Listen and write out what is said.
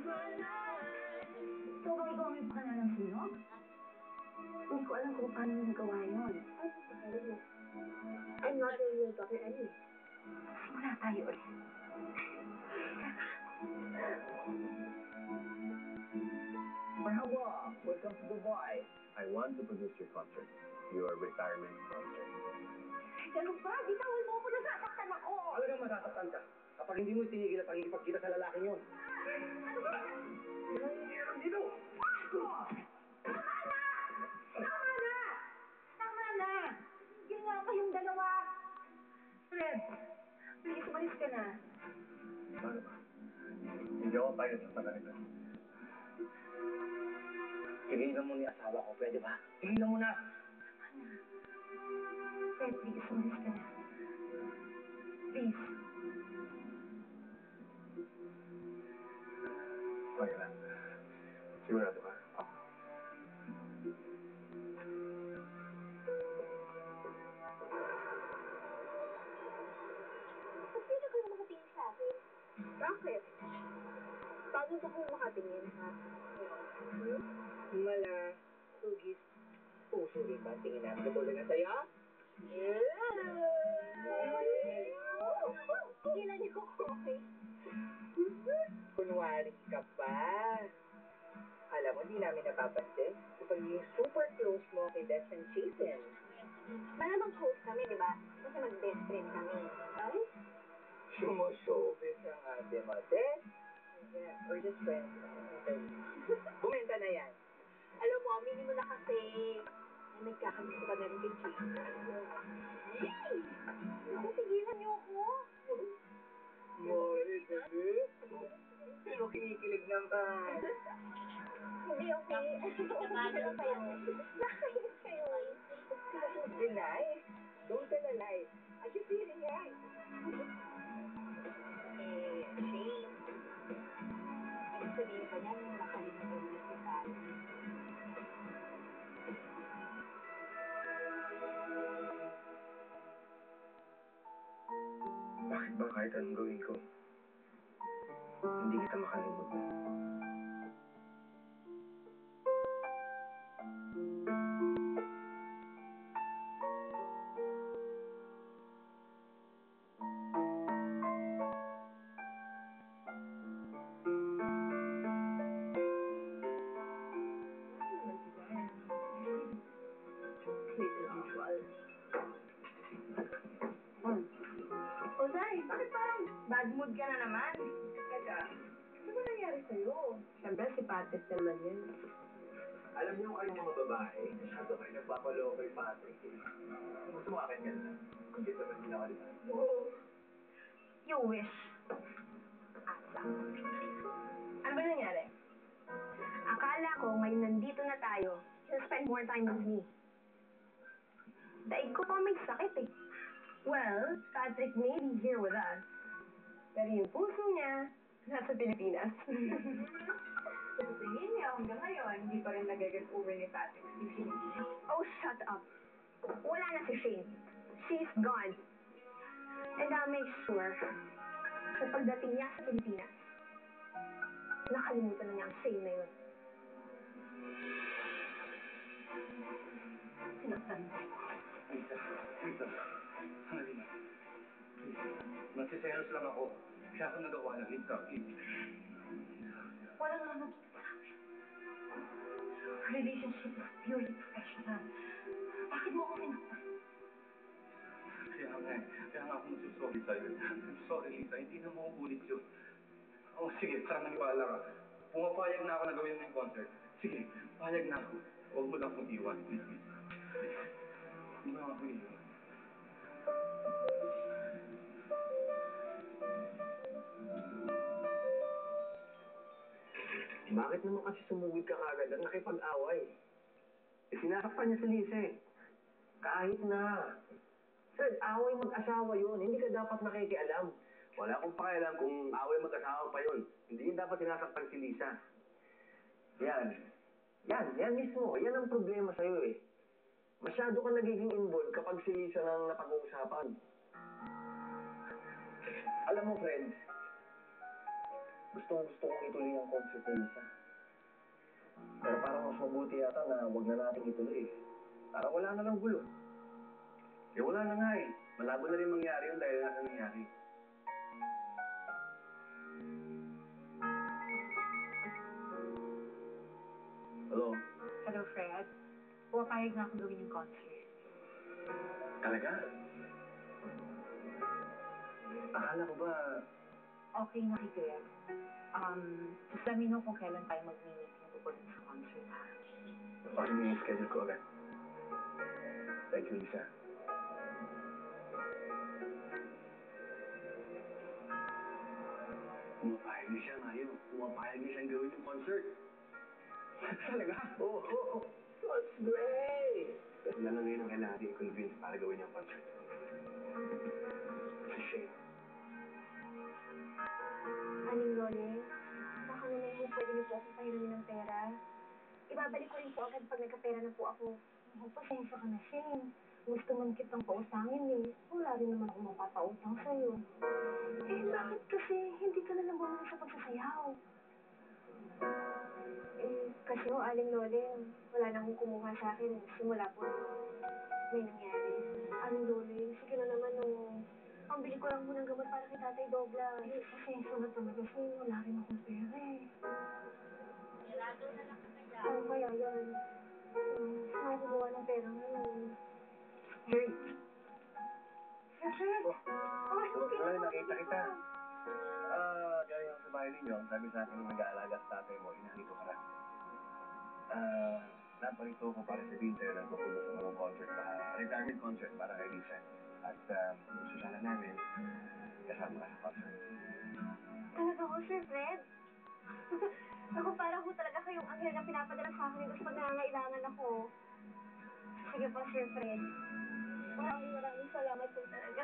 So, ba ikaw may pakala ng sunog? Hindi ko alam kung paano nagawa yun. I'm not really your daughter anyway. Simula tayo ulit. Marhaba! Welcome to Dubai. I want to produce your concert. Your retirement concert. Ganun ba? Bitawan mo ako, nasasaktan ako! Talagang masasaktan ka kapag hindi mo itinigil at pagkikipagkita sa lalaking yun. Ano ba? Dito! Tama na! Tama na! Tama na! Tigil nga kayong dalawa! Fred, please, umalis ka na. Paano ba? Hindi ako tayo sa tagalito. Tigilan mo ni asawa ko, pwede ba? Tigilan mo na! Tama na. Fred, please, umalis ka na. Please. Okay lang. Sigurado ka? Ba't hindi kayo makatingin sa akin? Bakit? Paano ba kayo makatingin, ha? Mala, hugis, puso rin ba? Tingin na, katulad na sa'yo? Tigilan niyo ako, okay? Kunwari ka pa. Alam mo, di namin napapansin. Kapag yung super close mo kay Des and Jason. Malamang close kami, di ba? Kasi mag-best friend kami. Ay? Sumo-showbiz ang ate mo, Des. Yeah, we're just friends. Bumenta na yan. Alam mo, aminin mo na kasi ay nagkakagusto ka na rin kay Jason. Hey! Naku, tigilan niyo ako. Mori, bebe. Pero kinikilig ng ka. Hindi, okay. Ano kayo? Nakakainis kayo. Be nice. Don't tell a lie. Are you feeling right? Shane. Ibig sabihin ba niya nung nakalimutan niya si Sally? Bakit ba kahit anong gawin ko, hindi kita makalimutan? Ozay, bakit parang bad mood ka na naman? Teka, ano ba nangyari sa'yo? Siyempre si Patrick naman yan. Alam niyo kayo mga babae, masyado kayo nagpapaloko kay Patrick. Gusto mo akin yan lang. Kung dito naman pinakalitan. You wish. Asa. Ano ba nangyari? Akala ko ngayon nandito na tayo, you'll spend more time with me. Daig ko pa may sakit eh. Well, Patrick may be here with us. Pero yung puso niya, nasa Pilipinas. Sa tingin niya, hanggang ngayon, hindi pa rin nag-get over ni Patrick si Shane. Oh, shut up. Wala na si Shane. She's gone. And I'll make sure sa pagdating niya sa Pilipinas, nakalimutan na niya ang Shane na yun. Sinaktan mo. Lisa, Lisa, Halina. Please, nagsiselos lang ako. Kaya ako nagawa ng Lisa, please. Wala nga nakita sa amin. Our relationship is purely professional. Bakit mo ako sinaktan? Kaya nga ako magsusorry sa'yo. I'm sorry, Lisa. Hindi na mauulit yun. Oh, sige, saan naniwala ka? Pumapayag na ako na gawin mo yung concert. Sige, payag na ako. Huwag mo lang akong iwan. Please, please. Huwag mo lang akong iwan. Bakit naman kasi sumugod ka kagad at nakipag-away? Sinasaktan niya si Lisa eh. Kahit na. Fred, away mag-asawa yun. Hindi ka dapat nakikialam. Wala akong pakialam kung away mag-asawa pa yun. Hindi yun dapat sinasaktan si Lisa. Yan mismo. Yan ang problema sa'yo eh. Masyado ka nagiging involved kapag si Lisa nang napag-uusapan. Alam mo, Fred, Gusto kong ituloy ang concert ni Lisa. Pero parang mas mabuti yata na wag na natin ituloy. Para wala na lang gulo. Eh wala na nga eh. Malabo na rin mangyari yun dahil nga sa nangyari. Hello? Hello, Fred. Pumapayag na akong gawin yung concert. Talaga? Akala ko ba Okay na kay Greg. Just let me know kung kailan tayo mag-meet na tungkol sa concert, ha? okay na yung schedule ko agad? Thank you, Lisa. Pumapayag na siya ngayon. Pumapayag na siyang gawin yung concert. Talaga? Oo. That's great! Kasi na lang ngayon ang kailangan natin i-convince para gawin yung concert. Si Shane. Aling Lole, baka naman po pwede niyo po akong pahiramin ng pera. Ibabalik ko rin po agad pag nagkapera na po ako. Oh, pasensya ka na, Shane. Gusto man kitang pautangin eh. Wala rin naman akong mapapautang sa'yo. Eh, bakit kasi hindi ka na lang bumalik sa pagsasayaw? Eh, kasi ho, Aling Lole, wala na akong kumuha sa akin simula po may nangyari. Aling Lole, sige na naman pambili ko lang po ng gamot para kay Tatay Douglas. Eh, pasensya na talaga kasi wala rin akong pera eh. Ano kaya yan? Saan ako kumuha ng pera ngayon? Hey! Fred! Well, nakita kita. Kaya yung sa bahay ninyo, sabi sa akin yung nag-aalaga sa tatay mo, inanito ka lang. Naparito ko para sa Winter ang pupunta sa mga concert, retirement concert para kay Lisa. At gusto sana namin, kasama ka sa concert. Talaga ho, Sir Fred? Ako parang ho talaga kayong anghel na pinapadala sa akin tapos pag nangangailangan ako. Sige po, Sir Fred. Maraming salamat po talaga.